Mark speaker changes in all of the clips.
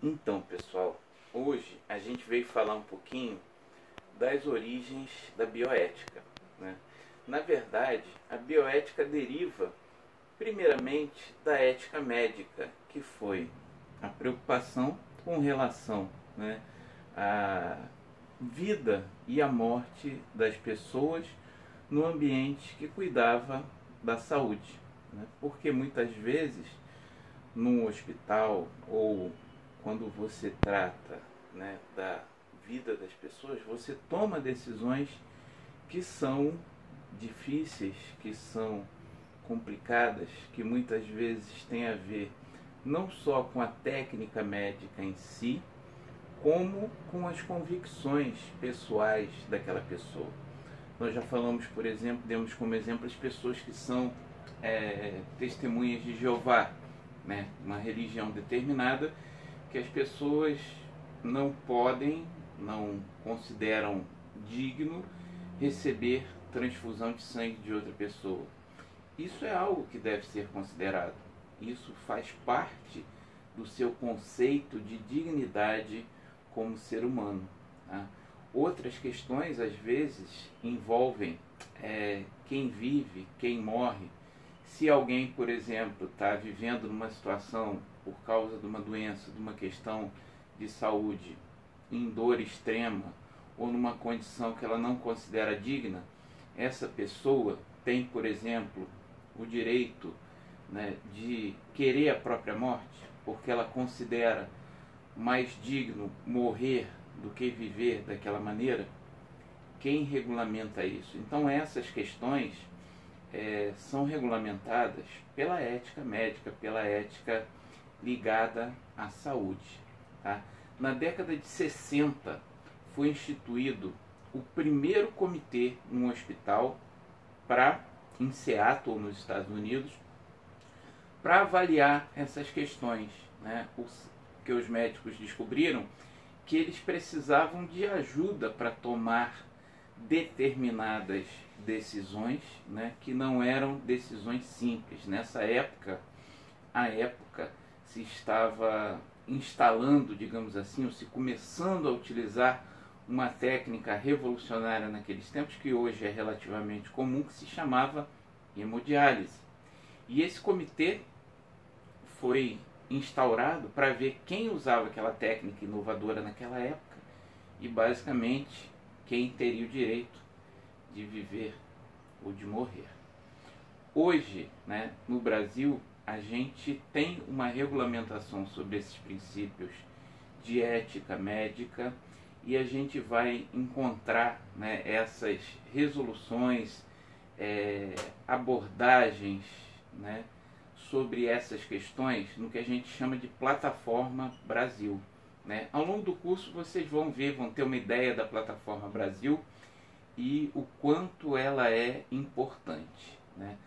Speaker 1: Então, pessoal, hoje a gente veio falar um pouquinho das origens da bioética, né? Na verdade, a bioética deriva primeiramente da ética médica, que foi a preocupação com relação, né, à vida e à morte das pessoas no ambiente que cuidava da saúde, né? Porque muitas vezes num hospital ou quando você trata, né, da vida das pessoas, você toma decisões que são difíceis, que são complicadas, que muitas vezes têm a ver não só com a técnica médica em si, como com as convicções pessoais daquela pessoa. Nós já falamos, por exemplo, demos como exemplo as pessoas que são testemunhas de Jeová, né? Uma religião determinada que as pessoas não podem, não consideram digno receber transfusão de sangue de outra pessoa. Isso é algo que deve ser considerado. Isso faz parte do seu conceito de dignidade como ser humano, tá? Outras questões, às vezes, envolvem quem vive, quem morre. Se alguém, por exemplo, está vivendo numa situação por causa de uma doença, de uma questão de saúde, em dor extrema, ou numa condição que ela não considera digna, essa pessoa tem, por exemplo, o direito, né, de querer a própria morte, porque ela considera mais digno morrer do que viver daquela maneira. Quem regulamenta isso? Então essas questões são regulamentadas pela ética médica, pela ética ligada à saúde, tá? Na década de 60 foi instituído o primeiro comitê num hospital em Seattle, nos Estados Unidos, para avaliar essas questões, né? Que os médicos descobriram que eles precisavam de ajuda para tomar determinadas decisões, né, que não eram decisões simples. Nessa época, se estava instalando, digamos assim, ou se começando a utilizar uma técnica revolucionária naqueles tempos, que hoje é relativamente comum, que se chamava hemodiálise. E esse comitê foi instaurado para ver quem usava aquela técnica inovadora naquela época e basicamente quem teria o direito de viver ou de morrer. Hoje, né, no Brasil, a gente tem uma regulamentação sobre esses princípios de ética médica e a gente vai encontrar, né, essas resoluções, abordagens, né, sobre essas questões no que a gente chama de Plataforma Brasil, né? Ao longo do curso vocês vão ter uma ideia da Plataforma Brasil e o quanto ela é importante, né?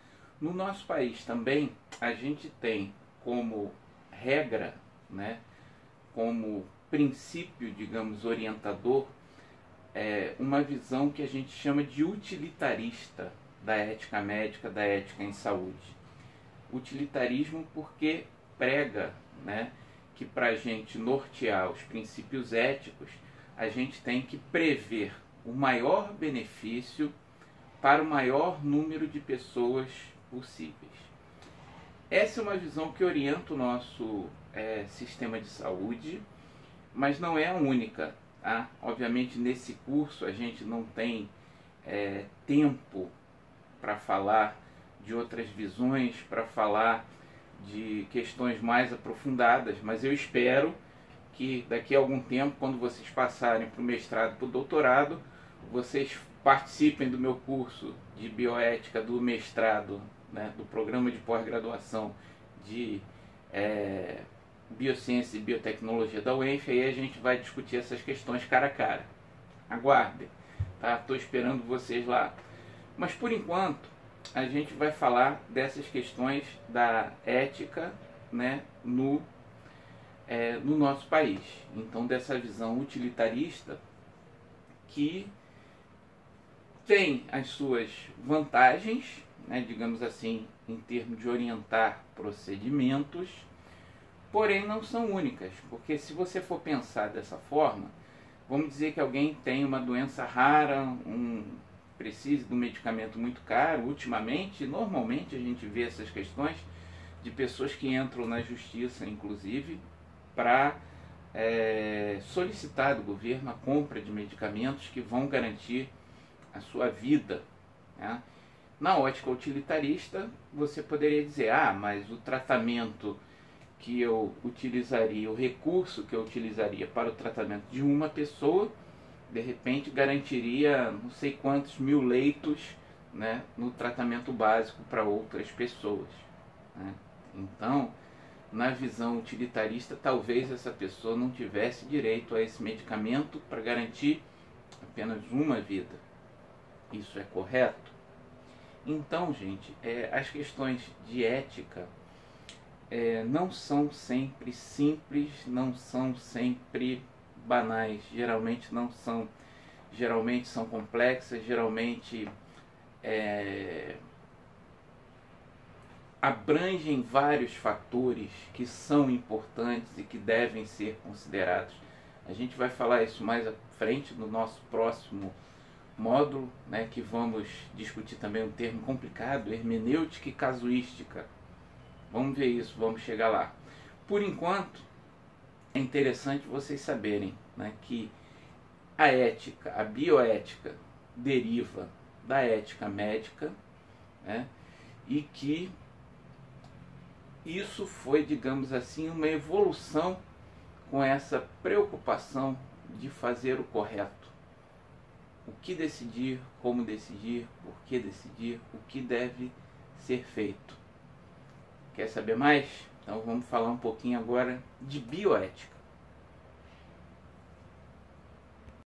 Speaker 1: No nosso país também a gente tem como regra, né, como princípio, digamos, orientador, uma visão que a gente chama de utilitarista da ética médica, da ética em saúde. Utilitarismo porque prega, né, que para a gente nortear os princípios éticos, a gente tem que prever o maior benefício para o maior número de pessoas possíveis. Essa é uma visão que orienta o nosso sistema de saúde, mas não é a única, tá? Obviamente, nesse curso a gente não tem tempo para falar de outras visões, para falar de questões mais aprofundadas, mas eu espero que daqui a algum tempo, quando vocês passarem para o mestrado, para o doutorado, vocês participem do meu curso de bioética do mestrado, né, do programa de pós-graduação de biociência e biotecnologia da UENF, e aí a gente vai discutir essas questões cara a cara. Aguardem, tá? Estou esperando vocês lá. Mas por enquanto a gente vai falar dessas questões da ética, né, no nosso país. Então, dessa visão utilitarista que tem as suas vantagens, né, digamos assim, em termos de orientar procedimentos, porém não são únicas, porque se você for pensar dessa forma, vamos dizer que alguém tem uma doença rara, precisa de um medicamento muito caro. Ultimamente, normalmente a gente vê essas questões de pessoas que entram na justiça, inclusive, para solicitar do governo a compra de medicamentos que vão garantir a sua vida, né? Na ótica utilitarista, você poderia dizer, mas o tratamento que eu utilizaria, o recurso que eu utilizaria para o tratamento de uma pessoa, de repente garantiria não sei quantos mil leitos, né, no tratamento básico para outras pessoas, né? Então, na visão utilitarista, talvez essa pessoa não tivesse direito a esse medicamento para garantir apenas uma vida. Isso é correto? Então, gente, as questões de ética não são sempre simples, não são sempre banais, geralmente não são, geralmente são complexas, geralmente abrangem vários fatores que são importantes e que devem ser considerados. A gente vai falar isso mais à frente no nosso próximo módulo, né, que vamos discutir também um termo complicado, hermenêutica e casuística. Vamos ver isso, vamos chegar lá. Por enquanto, é interessante vocês saberem, né, que a ética, a bioética, deriva da ética médica, né, e que isso foi, digamos assim, uma evolução com essa preocupação de fazer o correto. O que decidir, como decidir, por que decidir, o que deve ser feito. Quer saber mais? Então vamos falar um pouquinho agora de bioética.